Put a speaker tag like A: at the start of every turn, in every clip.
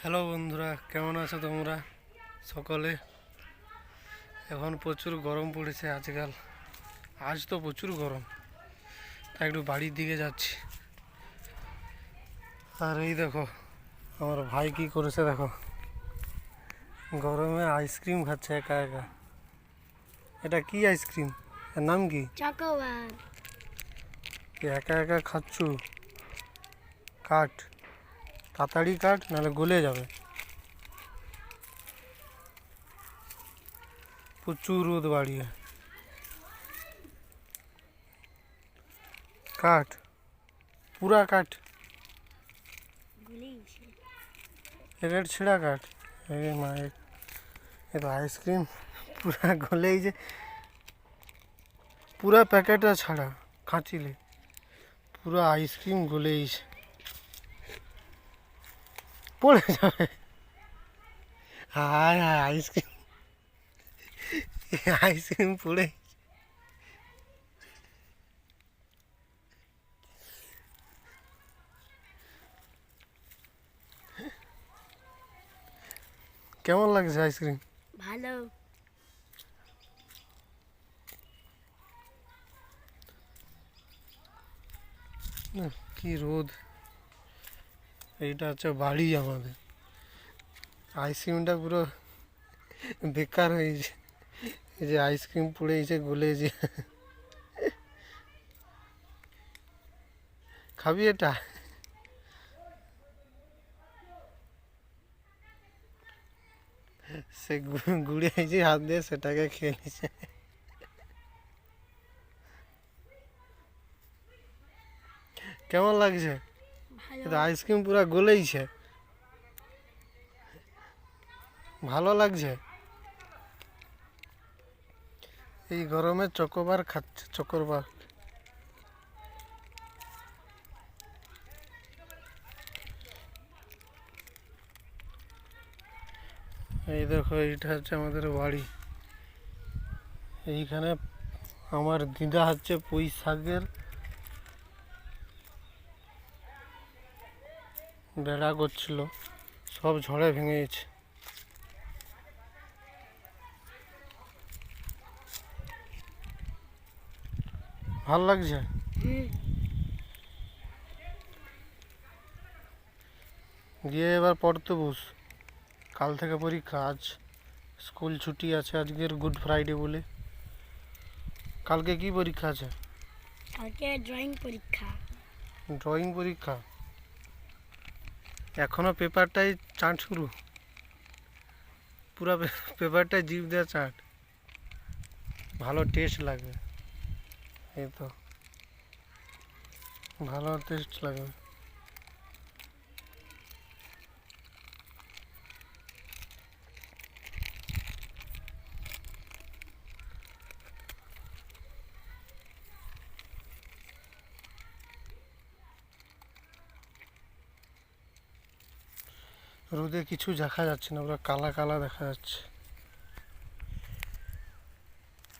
A: Hello বন্ধুরা, কেমন আছো তোমরা সকলে? এখন প্রচুর গরম পড়েছে আজকাল। আজ তো প্রচুর গরম, তাই একটু বাড়ির দিকে যাচ্ছি। আর এই দেখো আমার ভাই কি করেছে, দেখো গরমে আইসক্রিম খাচ্ছে একা একা। এটা কি আইসক্রিম, এর নাম কি?
B: চকোবার।
A: একা একা খাচ্ছু? কাট, তাড়াতাড়ি কাট, নাহলে গলে যাবে। প্রচুর রোদ বাড়িয়ে, কাট, পুরা কাট, রেড ছিঁড়া কাট। এ মা, এ তো আইসক্রিম পুরা গলেই যে, পুরা প্যাকেটটা ছাড়া কাঁচিলে পুরো আইসক্রিম গলেই পড়ে যাবে। হায় হায়, আইসক্রিম আইসক্রিম পড়ে। কেমন লাগছে আইসক্রিম?
B: ভালো।
A: কি রোদ! এইটা হচ্ছে বাড়ি আমাদের। আইসক্রিমটা পুরো বেকার হয়েছে, এই যে আইসক্রিম পড়েছে গলেছে। খাবি এটা? সে গুড়ে হয়েছে হাত দিয়ে, সেটাকে খেয়ে নিছে। কেমন লাগছে?
B: ভালো।
A: আইসক্রিম পুরো গলেইছে। ভালো লাগছে? এই গরমে চকোবার খাচ্ছে, চকোবার। এই দেখো, এইটা হচ্ছে আমাদের বাড়ি। এইখানে আমার দিদা হচ্ছে পুঁই শাকের বেড়া করছিল, সব ঝড়ে ভেঙে গেছে। ভাল লাগছে? গিয়ে এবার পড়তে বস, কাল থেকে পরীক্ষা। আজ স্কুল ছুটি আছে, আজকের গুড ফ্রাইডে বলে। কালকে কি পরীক্ষা আছে?
B: কালকে ড্রয়িং পরীক্ষা।
A: ড্রয়িং পরীক্ষা? এখনো পেপারটাই চাট শুরু, পুরো পেপারটাই জিভ দেওয়া চাট। ভালো টেস্ট লাগবে, এই তো ভালো টেস্ট লাগবে। রোদে কিছু দেখা যাচ্ছে না, পুরো কালা কালা দেখা যাচ্ছে,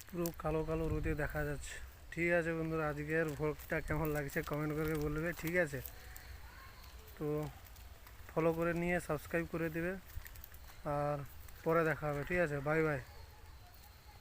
A: পুরো কালো কালো রোদে দেখা যাচ্ছে। ঠিক আছে বন্ধুরা, আজকের ভ্লগটা কেমন লাগছে কমেন্ট করে বলবে, ঠিক আছে? তো ফলো করে নিয়ে সাবস্ক্রাইব করে দেবে, আর পরে দেখা হবে, ঠিক আছে? Bye bye.